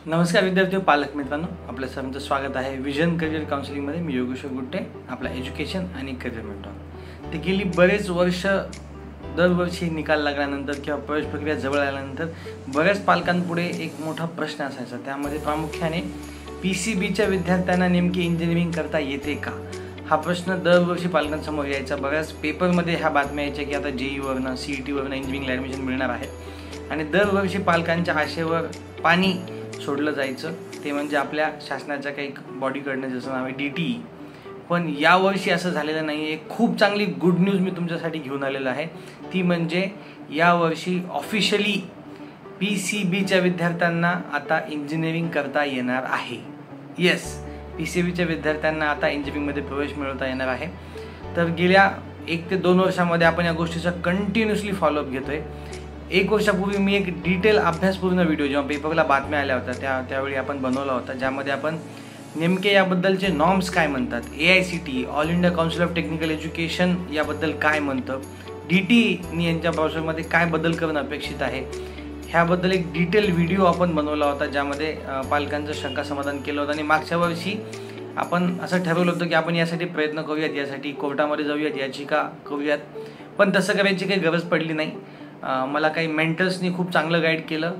नमस्कार विद्यार्थी व पालक मित्रांनो, आपल्या सर्वांचं स्वागत आहे विजन करिअर काउन्सिलिंगमध्ये। मी योगेश्वर गुट्टे, आपला एज्युकेशन आणि करिअर मेंटॉर। ते गेली बरेच वर्ष दरवर्षी निकाल लागल्यानंतर किंवा प्रवेश प्रक्रिया जवळ आल्यानंतर बऱ्याच पालकांपुढे एक मोठा प्रश्न असायचा। त्यामध्ये प्रामुख्याने PCBच्या विद्यार्थ्यांना नेमकी इंजिनिअरिंग करता येते का, हा प्रश्न दरवर्षी पालकांसमोर यायचा। बऱ्याच पेपरमध्ये ह्या बातम्या यायच्या की आता JEE CET इंजिनिअरिंगला ॲडमिशन मिळणार आहे आणि दरवर्षी पालकांच्या आशेवर पाणी सोडलं जायचं। ते म्हणजे आपल्या शासनाच्या काही बॉडीकडनं, जसं नाव आहे DTE। पण यावर्षी असं झालेलं नाही आहे। खूप चांगली गुड न्यूज मी तुमच्यासाठी घेऊन आलेलो आहे। ती म्हणजे यावर्षी ऑफिशियली PCBच्या विद्यार्थ्यांना आता इंजिनिअरिंग करता येणार आहे। येस, PCBच्या विद्यार्थ्यांना आता इंजिनिअरिंगमध्ये प्रवेश मिळवता येणार आहे। तर गेल्या 1 ते 2 वर्षामध्ये आपण या गोष्टीचा कंटिन्युअसली फॉलोअप घेतोय। 1 वर्षापूर्वी मी एक डिटेल अभ्यासपूर्ण व्हिडिओ जेव्हा पेपरला बातम्या आल्या होत्या त्यावेळी आपण बनवला होता, ज्यामध्ये आपण नेमके याबद्दलचे नॉर्म्स काय म्हणतात, AICTE all India council of technical education याबद्दल काय म्हणतं, DTEनी यांच्या ब्राउचरमध्ये काय बदल करणं अपेक्षित आहे, ह्याबद्दल एक डिटेल व्हिडिओ आपण बनवला होता, ज्यामध्ये पालकांचं शंका समाधान केलं होतं। आणि मागच्या वर्षी आपण असं ठरवलं होतं की आपण यासाठी प्रयत्न करूयात, यासाठी कोर्टामध्ये जाऊयात, याचिका करूयात, पण तसं करायची काही गरज पडली नाही। मला काही मेंटर्सनी खूप चांगलं गाईड केलं।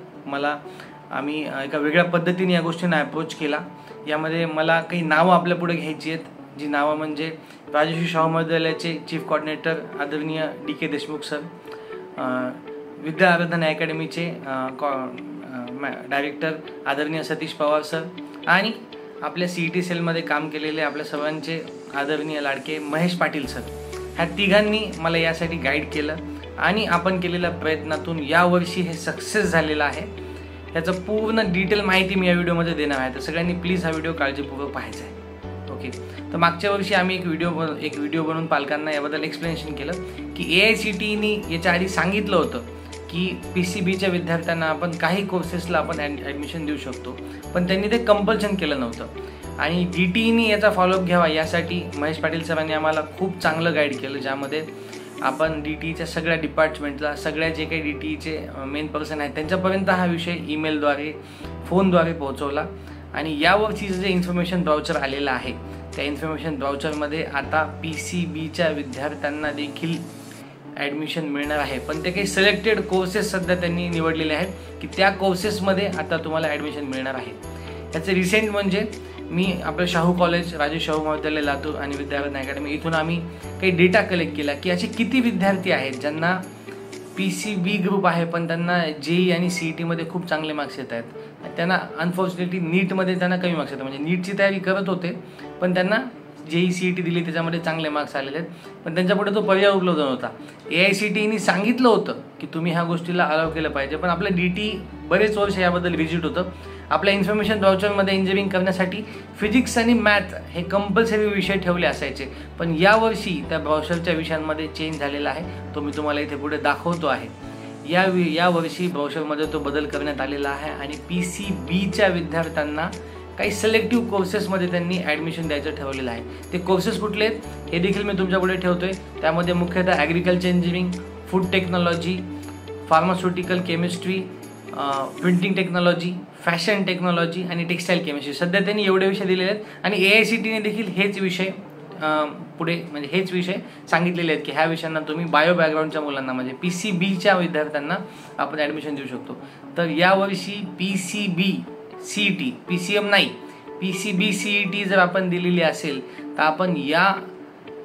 आम्ही एका वेगळ्या पद्धतीने या गोष्टींना अप्रोच केला। यामध्ये मला काही नावं आपल्या पुढे घ्यायची आहेत, जी नावं म्हणजे राजर्षी शाहू महाविद्यालयाचे चीफ कोऑर्डिनेटर आदरणीय DK देशमुख सर, विद्या आराधना अकॅडमीचे डायरेक्टर आदरणीय सतीश पवार सर, आणि आपल्या CET सेलमध्ये काम केलेले आपल्या सर्वांचे आदरणीय लाडके महेश पाटील सर। ह्या तिघांनी मला यासाठी गाईड केलं आणि आपण केलेल्या प्रयत्नातून यावर्षी हे सक्सेस झालेलं आहे। याचं पूर्ण डिटेल माहिती मी या व्हिडिओमध्ये देणार आहे, तर सगळ्यांनी प्लीज हा व्हिडिओ काळजीपूर्वक पाहायचा आहे। ओके, तर मागच्या वर्षी आम्ही एक व्हिडिओ बनवून पालकांना याबद्दल एक्सप्लेनेशन केलं की AICTEनी याच्या आधी सांगितलं होतं की PCBच्या विद्यार्थ्यांना आपण काही कोर्सेसला आपण ॲडमिशन देऊ शकतो, पण त्यांनी ते कंपल्शन केलं नव्हतं। आणि DTEनी याचा फॉलोअप घ्यावा यासाठी महेश पाटील सरांनी आम्हाला खूप चांगलं गाईड केलं, ज्यामध्ये आपण DTEच्या सगळ्या डिपार्टमेंटला, सगळ्या जे काही DTEचे मेन पर्सन आहेत त्यांच्यापर्यंत हा विषय ईमेलद्वारे, फोनद्वारे पोहोचवला। आणि यावर्षीचं जे इन्फॉर्मेशन ब्राउचर आलेलं आहे, त्या इन्फॉर्मेशन ब्राउचरमध्ये आता PCBच्या विद्यार्थ्यांना देखील ॲडमिशन मिळणार आहे। पण ते काही सिलेक्टेड कोर्सेस सध्या त्यांनी निवडलेले आहेत की त्या कोर्सेसमध्ये आता तुम्हाला ॲडमिशन मिळणार आहे। त्याचे रिसेंट म्हणजे मी आपलं शाहू कॉलेज, राजर्षी शाहू महाविद्यालय लातूर आणि विद्या आराधना अकॅडमी इथून आम्ही काही डेटा कलेक्ट केला की असे किती विद्यार्थी आहेत ज्यांना PCB ग्रुप आहे पण त्यांना JEE आणि CETमध्ये खूप चांगले मार्क्स येत आहेत। त्यांना अनफॉर्च्युनेटली नीटमध्ये त्यांना कमी मार्क्स येतात, म्हणजे नीटची तयारी करत होते पण त्यांना JEE CET दिली, त्याच्यामध्ये चांगले मार्क्स आलेले आहेत, पण त्यांच्यापुढे तो पर्याय उपलब्ध नव्हता। AICTEनी सांगितलं होतं की तुम्ही ह्या गोष्टीला अलाव केलं पाहिजे, पण आपलं DTE बरेच वर्ष याबद्दल व्हिजिट होतं। आपल्या इन्फॉर्मेशन ब्राउचरमध्ये इंजिनिअरिंग करण्यासाठी फिजिक्स आणि मॅथ हे कंपल्सरी विषय ठेवले असायचे, पण यावर्षी त्या ब्राउचरच्या विषयांमध्ये चेंज झालेला आहे, तो मी तुम्हाला इथे पुढे दाखवतो आहे। यावर्षी ब्राउचरमध्ये तो बदल करण्यात आलेला आहे आणि PCBच्या विद्यार्थ्यांना काही सिलेक्टिव्ह कोर्सेसमध्ये त्यांनी ॲडमिशन द्यायचं ठरवलेलं आहे। ते कोर्सेस कुठले आहेत हे देखील मी तुमच्यापुढे ठेवतोय। त्यामध्ये मुख्यतः agriculture engineering, food technology, pharmaceutical chemistry, printing technology, fashion technology आणि टेक्स्टाईल केमिस्ट्री, सध्या त्यांनी एवढे विषय दिलेले आहेत। आणि AICTEने देखील हेच विषय पुढे म्हणजे हेच विषय सांगितलेले आहेत की ह्या विषयांना तुम्ही बायो बॅकग्राऊंडच्या मुलांना म्हणजे PCBच्या विद्यार्थ्यांना आपण ॲडमिशन देऊ शकतो। तर यावर्षी PCB CET, PCM नाही, PCB CET जर आपण दिलेली असेल तर आपण या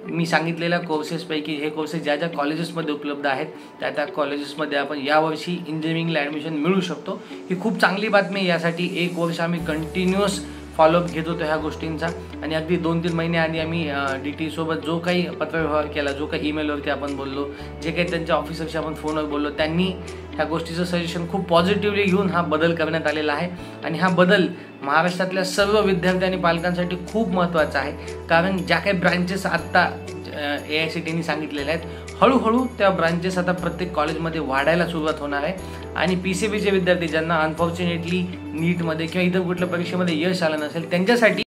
मी सांगितलेल्या कोर्सेसपैकी हे कोर्सेस ज्या ज्या कॉलेजेसमध्ये उपलब्ध आहेत त्या कॉलेजेसमध्ये आपण यावर्षी इंजिनिअरिंगला ॲडमिशन मिळू शकतो। ही खूप चांगली बातमी। यासाठी 1 वर्ष आम्ही कंटिन्युअस फॉलोअप घेत होतो ह्या गोष्टींचा, आणि अगदी 2-3 महिने आधी आम्ही DTE सोबत जो काही पत्रव्यवहार केला, जो काही ईमेलवरती आपण बोललो, जे काही त्यांच्या ऑफिसरशी आपण फोनवर बोललो, त्यांनी ह्या गोष्टीचं सजेशन खूप पॉझिटिव्हली घेऊन हा बदल करण्यात आलेला आहे। आणि हा बदल महाराष्ट्रातल्या सर्व विद्यार्थी आणि पालकांसाठी खूप महत्त्वाचा आहे, कारण ज्या काही ब्रांचेस आत्ता AICTEनी सांगितलेल्या आहेत, हळूहळू त्या ब्रांचेस आता प्रत्येक कॉलेजमध्ये वाढायला सुरुवात होणार आहे। आणि PCBचे विद्यार्थी ज्यांना अनफॉर्च्युनेटली नीटमध्ये किंवा इतर कुठल्या परीक्षेमध्ये यश आलं नसेल त्यांच्यासाठी